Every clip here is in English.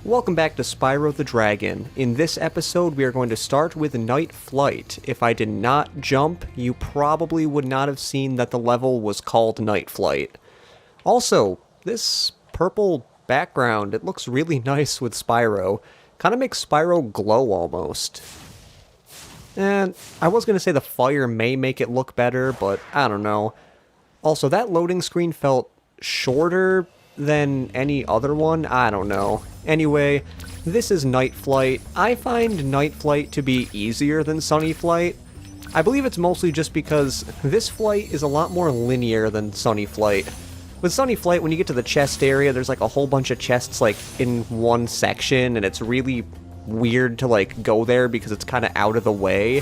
Welcome back to Spyro the Dragon. In this episode, we are going to start with Night Flight. If I did not jump, you probably would not have seen that the level was called Night Flight. Also, this purple background, it looks really nice with Spyro. Kind of makes Spyro glow almost. And I was going to say the fire may make it look better, but I don't know. Also, that loading screen felt shorter than any other one. I don't know. Anyway, this is Night Flight. I find Night Flight to be easier than Sunny Flight. I believe it's mostly just because this flight is a lot more linear than Sunny Flight. With Sunny Flight, when you get to the chest area, there's like a whole bunch of chests like in one section, and it's really weird to like go there because it's kind of out of the way.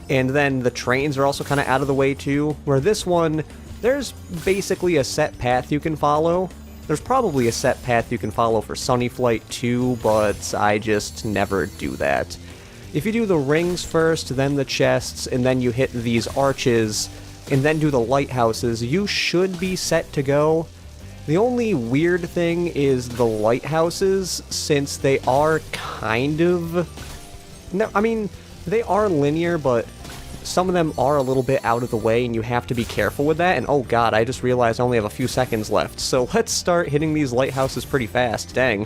And then the trains are also kind of out of the way too, where this one, there's basically a set path you can follow. There's probably a set path you can follow for Sunny Flight too, but I just never do that. If you do the rings first, then the chests, and then you hit these arches, and then do the lighthouses, you should be set to go. The only weird thing is the lighthouses, since they are kind of... No, I mean, they are linear, but some of them are a little bit out of the way, and you have to be careful with that. And oh god, I just realized I only have a few seconds left, so let's start hitting these lighthouses pretty fast. Dang.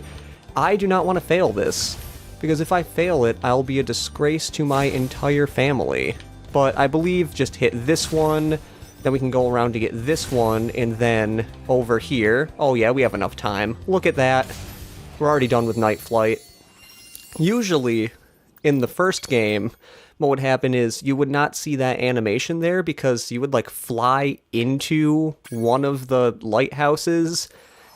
I do not want to fail this, because if I fail it, I'll be a disgrace to my entire family. But I believe just hit this one, then we can go around to get this one, and then over here. Oh yeah, we have enough time. Look at that. We're already done with Night Flight. Usually, in the first game, what would happen is you would not see that animation there because you would like fly into one of the lighthouses,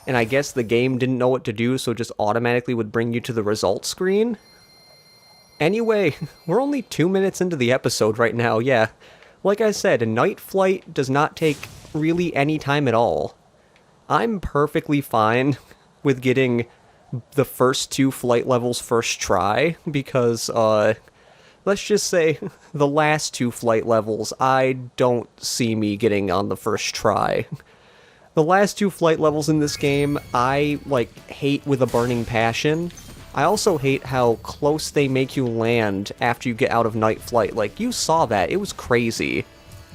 and I guess the game didn't know what to do, so it just automatically would bring you to the results screen. Anyway, we're only 2 minutes into the episode right now, yeah. Like I said, Night Flight does not take really any time at all. I'm perfectly fine with getting the first 2 flight levels first try, because, let's just say the last 2 flight levels, I don't see me getting on the first try. The last 2 flight levels in this game, I, like, hate with a burning passion. I also hate how close they make you land after you get out of Night Flight. Like, you saw that. It was crazy.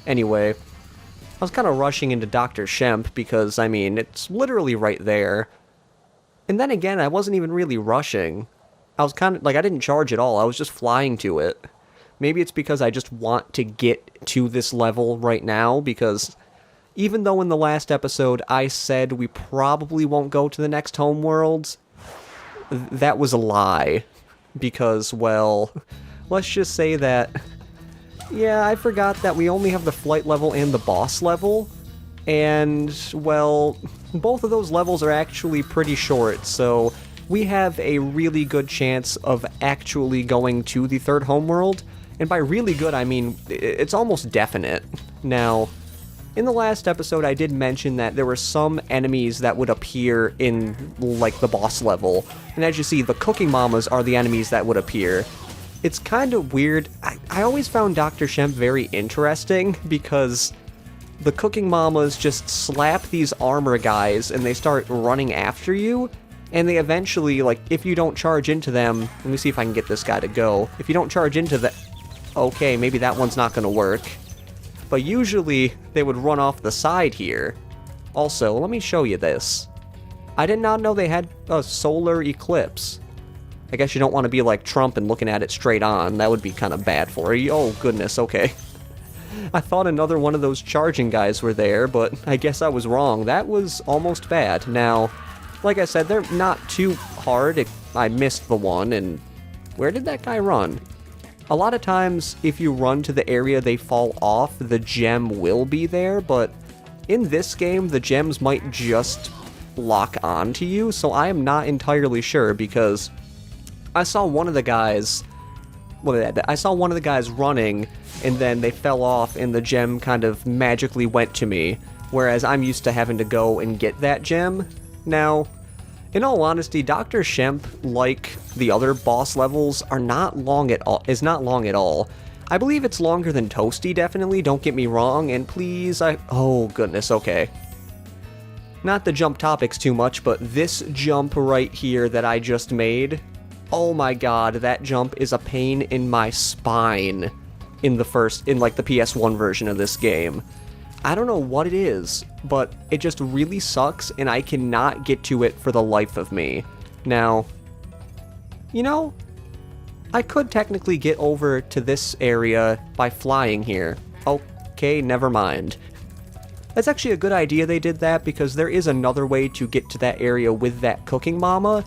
Anyway, I was kind of rushing into Dr. Shemp because, I mean, it's literally right there. And then again, I wasn't even really rushing. I was kind of, like, I didn't charge at all. I was just flying to it. Maybe it's because I just want to get to this level right now, because even though in the last episode I said we probably won't go to the next homeworld, that was a lie. Because, well, let's just say that, yeah, I forgot that we only have the flight level and the boss level, and, well, both of those levels are actually pretty short, so we have a really good chance of actually going to the third homeworld. And by really good, I mean, it's almost definite. Now, in the last episode, I did mention that there were some enemies that would appear in, like, the boss level. And as you see, the Cooking Mamas are the enemies that would appear. It's kind of weird. I always found Dr. Shemp very interesting, because the Cooking Mamas just slap these armor guys, and they start running after you. And they eventually, like, if you don't charge into them... Let me see if I can get this guy to go. If you don't charge into the... Okay, maybe that one's not gonna work. But usually, they would run off the side here. Also, let me show you this. I did not know they had a solar eclipse. I guess you don't want to be like Trump and looking at it straight on. That would be kind of bad for you. Oh, goodness, okay. I thought another one of those charging guys were there, but I guess I was wrong. That was almost bad. Now, like I said, they're not too hard. I missed the one, and where did that guy run? A lot of times, if you run to the area they fall off, the gem will be there, but in this game, the gems might just lock onto you, so I am not entirely sure, because I saw one of the guys... Well, I saw one of the guys running, and then they fell off, and the gem kind of magically went to me, whereas I'm used to having to go and get that gem. Now, in all honesty, Dr. Shemp, like the other boss levels, is not long at all. I believe it's longer than Toasty, definitely, don't get me wrong, and please, oh goodness, okay. not to jump topics too much, but this jump right here that I just made, oh my god, that jump is a pain in my spine in the PS1 version of this game. I don't know what it is, but it just really sucks, and I cannot get to it for the life of me. Now, you know, I could technically get over to this area by flying here. Okay, never mind. That's actually a good idea they did that, because there is another way to get to that area with that cooking mama.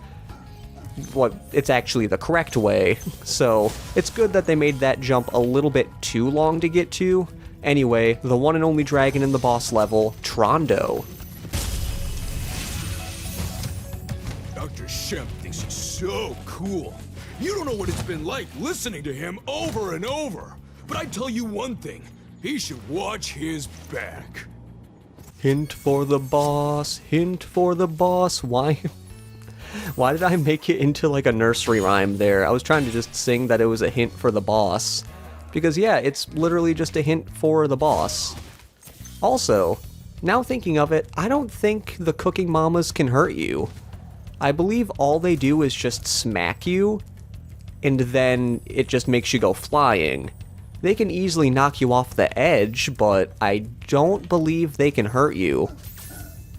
Well, it's actually the correct way, so it's good that they made that jump a little bit too long to get to. Anyway, the one and only dragon in the boss level, Trondo. Dr. Shemp thinks he's so cool. You don't know what it's been like listening to him over and over. But I tell you one thing, he should watch his back. Hint for the boss, hint for the boss. Why did I make it into like a nursery rhyme there? I was trying to just sing that it was a hint for the boss. Because yeah, it's literally just a hint for the boss. Also, now thinking of it, I don't think the cooking mamas can hurt you. I believe all they do is just smack you, and then it just makes you go flying. They can easily knock you off the edge, but I don't believe they can hurt you.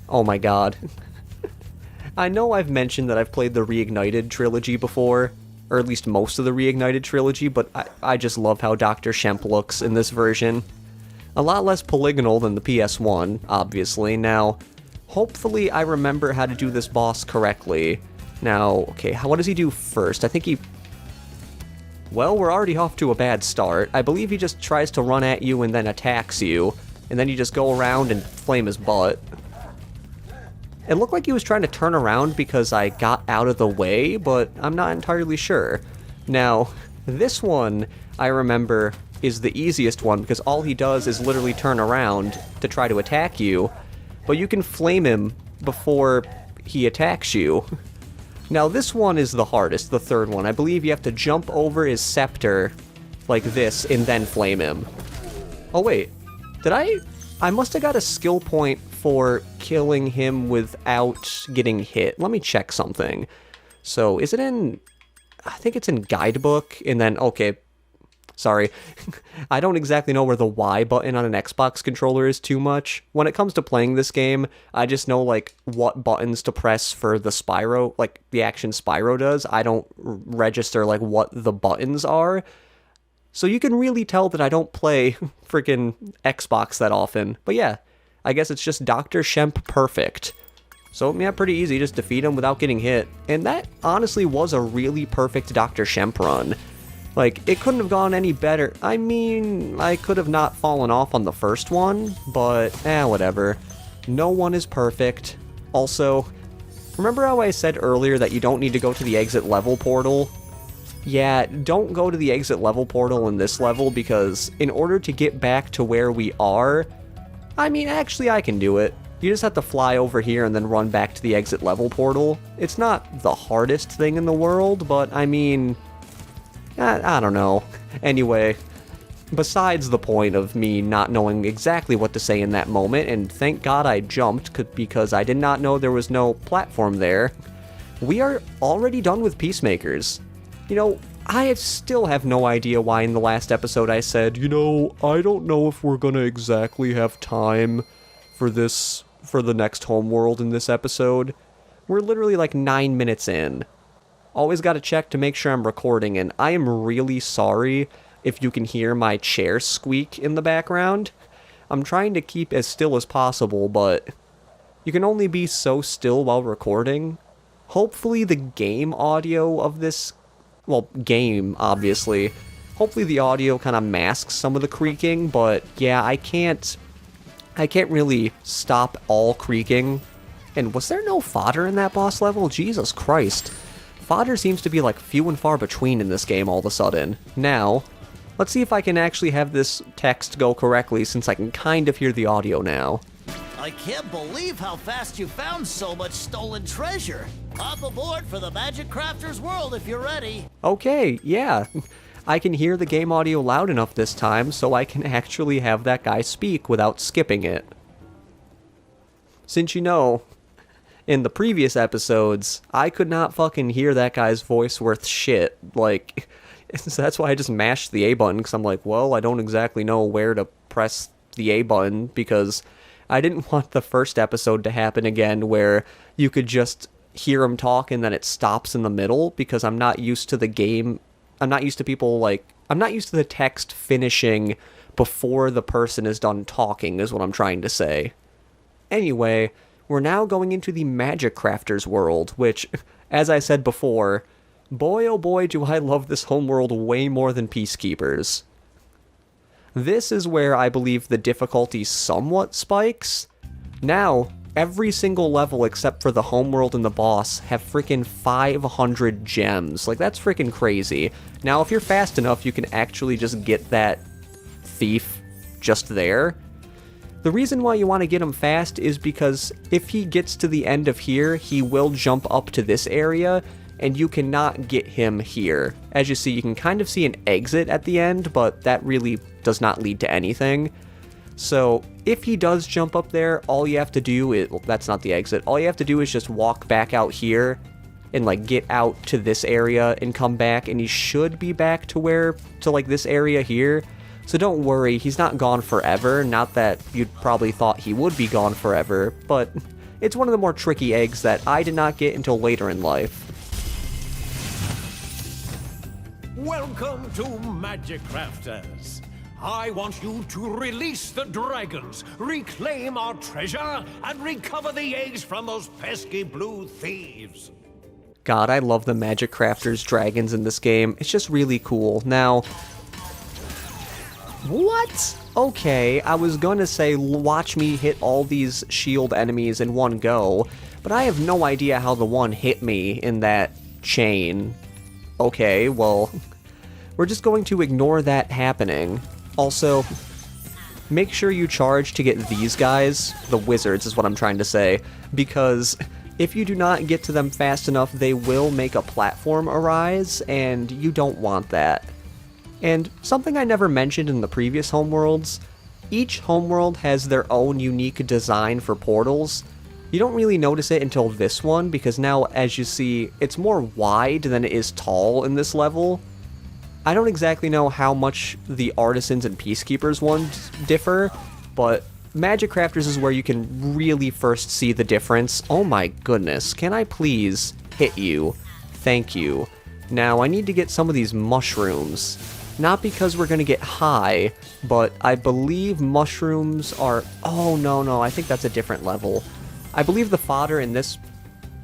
Oh my god. I know I've mentioned that I've played the Reignited trilogy before, or at least most of the Reignited trilogy, but I just love how Dr. Shemp looks in this version. A lot less polygonal than the PS1, obviously. Now, hopefully I remember how to do this boss correctly. Now, okay, what does he do first? I think he... Well, we're already off to a bad start. I believe he just tries to run at you and then attacks you, and then you just go around and flame his butt. It looked like he was trying to turn around because I got out of the way, but I'm not entirely sure. Now, this one, I remember, is the easiest one because all he does is literally turn around to try to attack you, but you can flame him before he attacks you. Now, this one is the hardest, the third one. I believe you have to jump over his scepter like this and then flame him. Oh, wait. Did I must have got a skill point for killing him without getting hit. Let me check something. So, is it in... I think it's in Guidebook, and then... Okay, sorry. I don't exactly know where the Y button on an Xbox controller is too much. When it comes to playing this game, I just know, like, what buttons to press for the Spyro, like, the action Spyro does. I don't register, like, what the buttons are. So you can really tell that I don't play freaking Xbox that often. But yeah, I guess it's just Dr. Shemp perfect. So yeah, pretty easy, just defeat him without getting hit. And that honestly was a really perfect Dr. Shemp run. Like, it couldn't have gone any better. I mean, I could have not fallen off on the first one, but whatever. No one is perfect. Also, remember how I said earlier that you don't need to go to the exit level portal? Yeah, don't go to the exit level portal in this level, because in order to get back to where we are, I mean, actually I can do it. You just have to fly over here and then run back to the exit level portal. It's not the hardest thing in the world, but I mean, I don't know. Anyway, besides the point of me not knowing exactly what to say in that moment, and thank God I jumped because I did not know there was no platform there, we are already done with Peacemakers. You know, I still have no idea why in the last episode I said, you know, I don't know if we're gonna exactly have time for the next homeworld in this episode. We're literally like 9 minutes in. Always gotta check to make sure I'm recording, and I am really sorry if you can hear my chair squeak in the background. I'm trying to keep as still as possible, but you can only be so still while recording. Hopefully the game audio of this... Well, game, obviously. Hopefully the audio kind of masks some of the creaking, but yeah, I can't really stop all creaking. And was there no fodder in that boss level? Jesus Christ. Fodder seems to be like few and far between in this game all of a sudden. Now, let's see if I can actually have this text go correctly, since I can kind of hear the audio now. I can't believe how fast you found so much stolen treasure. Hop aboard for the Magic Crafter's world if you're ready. Okay, yeah. I can hear the game audio loud enough this time, so I can actually have that guy speak without skipping it. since in the previous episodes, I could not fucking hear that guy's voice worth shit. Like, so that's why I just mashed the A button, because I'm like, well, I don't exactly know where to press the A button, because I didn't want the first episode to happen again where you could just hear him talk and then it stops in the middle, because I'm not used to the game. I'm not used to I'm not used to the text finishing before the person is done talking, is what I'm trying to say. Anyway, we're now going into the Magic Crafters world, which, as I said before, boy oh boy do I love this homeworld way more than Peacekeepers. This is where I believe the difficulty somewhat spikes. Now, every single level except for the homeworld and the boss have freaking 500 gems. Like, that's freaking crazy. Now, if you're fast enough, you can actually just get that thief just there. The reason why you want to get him fast is because if he gets to the end of here, he will jump up to this area, and you cannot get him here. As you see, you can kind of see an exit at the end, but that really does not lead to anything. So if he does jump up there, all you have to do is, well, that's not the exit, all you have to do is just walk back out here and like get out to this area and come back, and he should be back to like this area here. So don't worry, he's not gone forever. Not that you'd probably thought he would be gone forever, but it's one of the more tricky eggs that I did not get until later in life. Welcome to Magic Crafters. I want you to release the dragons, reclaim our treasure, and recover the eggs from those pesky blue thieves. God, I love the Magic Crafters dragons in this game. It's just really cool. Now, what? Okay, I was gonna say watch me hit all these shield enemies in one go, but I have no idea how the one hit me in that chain. Okay, well, we're just going to ignore that happening. Also, make sure you charge to get these guys, the wizards is what I'm trying to say, because if you do not get to them fast enough, they will make a platform arise, and you don't want that. And something I never mentioned in the previous homeworlds, each homeworld has their own unique design for portals. You don't really notice it until this one, because now, as you see, it's more wide than it is tall in this level. I don't exactly know how much the Artisans and Peacekeepers ones differ, but Magic Crafters is where you can really first see the difference. Oh my goodness, can I please hit you? Thank you. Now, I need to get some of these mushrooms. Not because we're gonna get high, but I believe mushrooms are... Oh, no, I think that's a different level. I believe the fodder in this...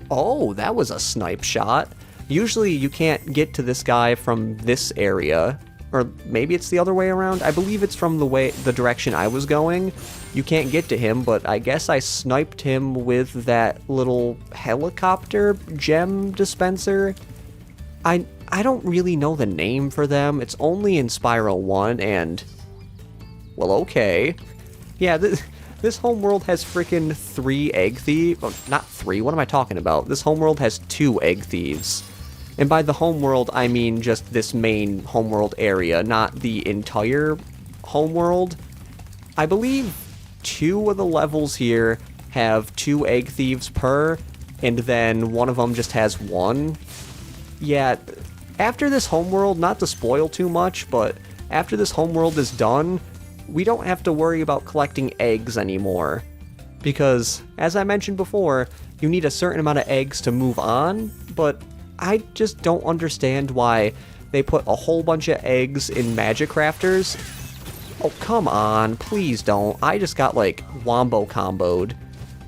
Oh, that was a snipe shot. Usually you can't get to this guy from this area, or maybe it's the other way around. I believe it's from the direction I was going. You can't get to him, but I guess I sniped him with that little helicopter gem dispenser. I don't really know the name for them. It's only in Spyro 1, and... Well, okay. Yeah, this homeworld has freaking 3 egg thieves. Well, not 3, what am I talking about? This homeworld has 2 egg thieves. And by the homeworld, I mean just this main homeworld area, not the entire homeworld. I believe 2 of the levels here have 2 egg thieves per, and then one of them just has 1. Yeah, after this homeworld, not to spoil too much, but after this homeworld is done, we don't have to worry about collecting eggs anymore. Because, as I mentioned before, you need a certain amount of eggs to move on, but I just don't understand why they put a whole bunch of eggs in Magic Crafters. Oh, come on, please don't. I just got, like, wombo comboed.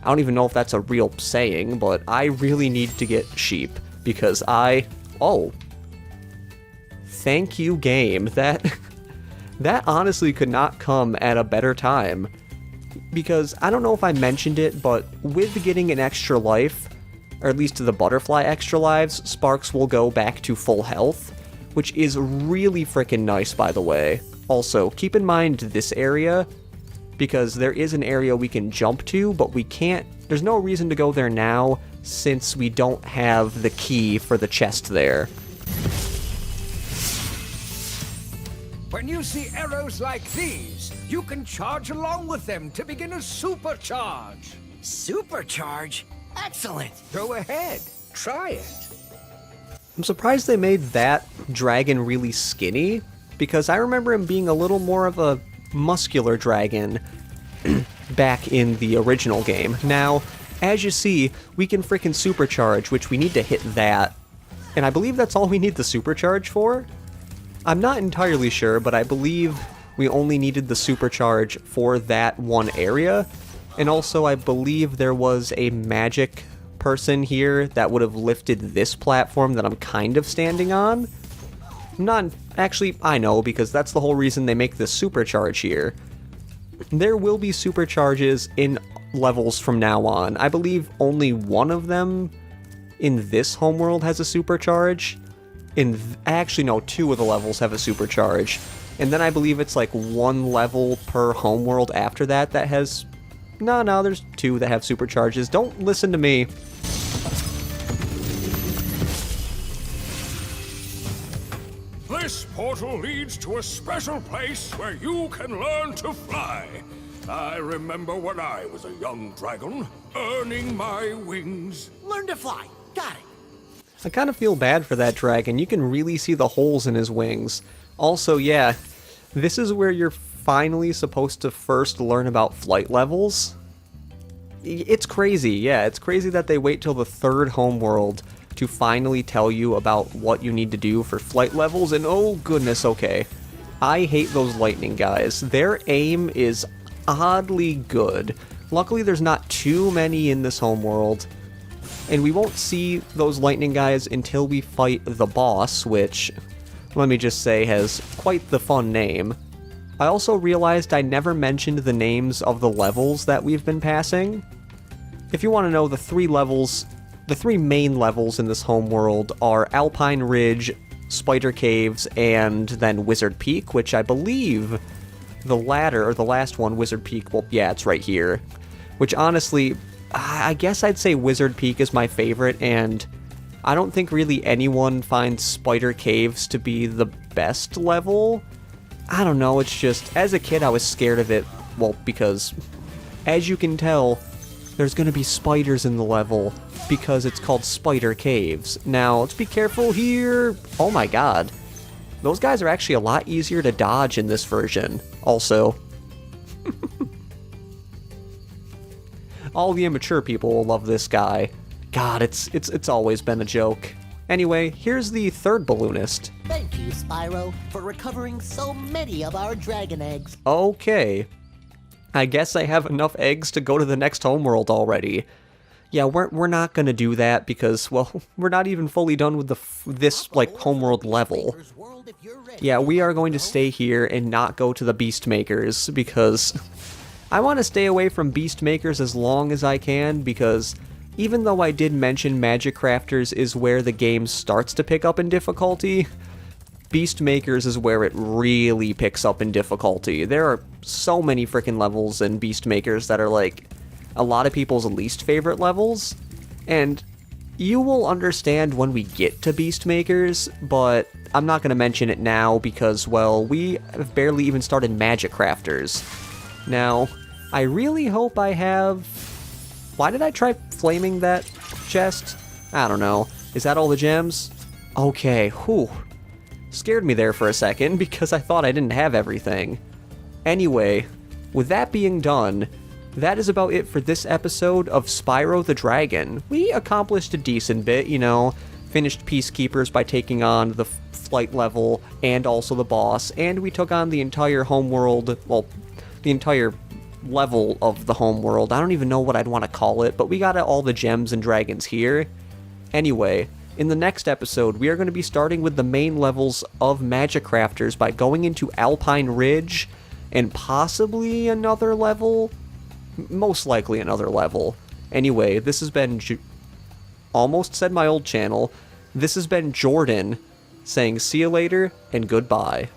I don't even know if that's a real saying, but I really need to get sheep, because Oh. Thank you, game. That honestly could not come at a better time. Because, I don't know if I mentioned it, but with getting an extra life, or at least the butterfly extra lives, Sparks will go back to full health, which is really freaking nice, by the way. Also, keep in mind this area, because there is an area we can jump to, but we can't, there's no reason to go there now, since we don't have the key for the chest there. When you see arrows like these, you can charge along with them to begin a supercharge. Supercharge? Excellent. Go ahead. Try it. I'm surprised they made that dragon really skinny, because I remember him being a little more of a muscular dragon back in the original game. Now, as you see, we can frickin' supercharge, which we need to hit that. And I believe that's all we need the supercharge for? I'm not entirely sure, but I believe we only needed the supercharge for that one area. And also, I believe there was a magic person here that would have lifted this platform that I'm kind of standing on. Actually, I know, because that's the whole reason they make this supercharge here. There will be supercharges in levels from now on. I believe only one of them in this homeworld has a supercharge. Actually, no, 2 of the levels have a supercharge. And then I believe it's like 1 level per homeworld after that that has... No, there's 2 that have supercharges. Don't listen to me. This portal leads to a special place where you can learn to fly. I remember when I was a young dragon, earning my wings. Learn to fly. Got it. I kind of feel bad for that dragon. You can really see the holes in his wings. Also, yeah, this is where you're finally supposed to first learn about flight levels. It's crazy, yeah, it's crazy that they wait till the 3rd homeworld to finally tell you about what you need to do for flight levels, and oh goodness, okay. I hate those lightning guys. Their aim is oddly good. Luckily there's not too many in this homeworld, and we won't see those lightning guys until we fight the boss, which, let me just say, has quite the fun name. I also realized I never mentioned the names of the levels that we've been passing. If you want to know, the 3 main levels in this homeworld are Alpine Ridge, Spider Caves, and then Wizard Peak, which I believe the last one, Wizard Peak, well, yeah, it's right here. Which honestly, I guess I'd say Wizard Peak is my favorite, and I don't think really anyone finds Spider Caves to be the best level. I don't know, it's just, as a kid I was scared of it, well, because, as you can tell, there's gonna be spiders in the level, because it's called Spider Caves. Now, let's be careful here. Oh my god. Those guys are actually a lot easier to dodge in this version, also. All the immature people will love this guy. God, it's always been a joke. Anyway, here's the 3rd balloonist. Thank you, Spyro, for recovering so many of our dragon eggs. Okay. I guess I have enough eggs to go to the next homeworld already. Yeah, we're not gonna do that because, well, we're not even fully done with this, like, homeworld level. Yeah, we are going to stay here and not go to the Beast Makers because I want to stay away from Beast Makers as long as I can, because even though I did mention Magic Crafters is where the game starts to pick up in difficulty, Beast Makers is where it really picks up in difficulty. There are so many freaking levels in Beast Makers that are like a lot of people's least favorite levels, and you will understand when we get to Beast Makers, but I'm not going to mention it now because, well, we have barely even started Magic Crafters. Now, I really hope I have... Why did I try flaming that chest? I don't know. Is that all the gems? Okay, whew. Scared me there for a second because I thought I didn't have everything. Anyway, with that being done, that is about it for this episode of Spyro the Dragon. We accomplished a decent bit, you know, finished Peacekeepers by taking on the flight level and also the boss, and we took on the entire homeworld, well, the entire level of the homeworld. I don't even know what I'd want to call it, but we got all the gems and dragons here. Anyway, in the next episode, we are going to be starting with the main levels of Magic Crafters by going into Alpine Ridge and possibly another level. Most likely another level. Anyway, this has been... almost said my old channel. This has been Jordan saying see you later and goodbye.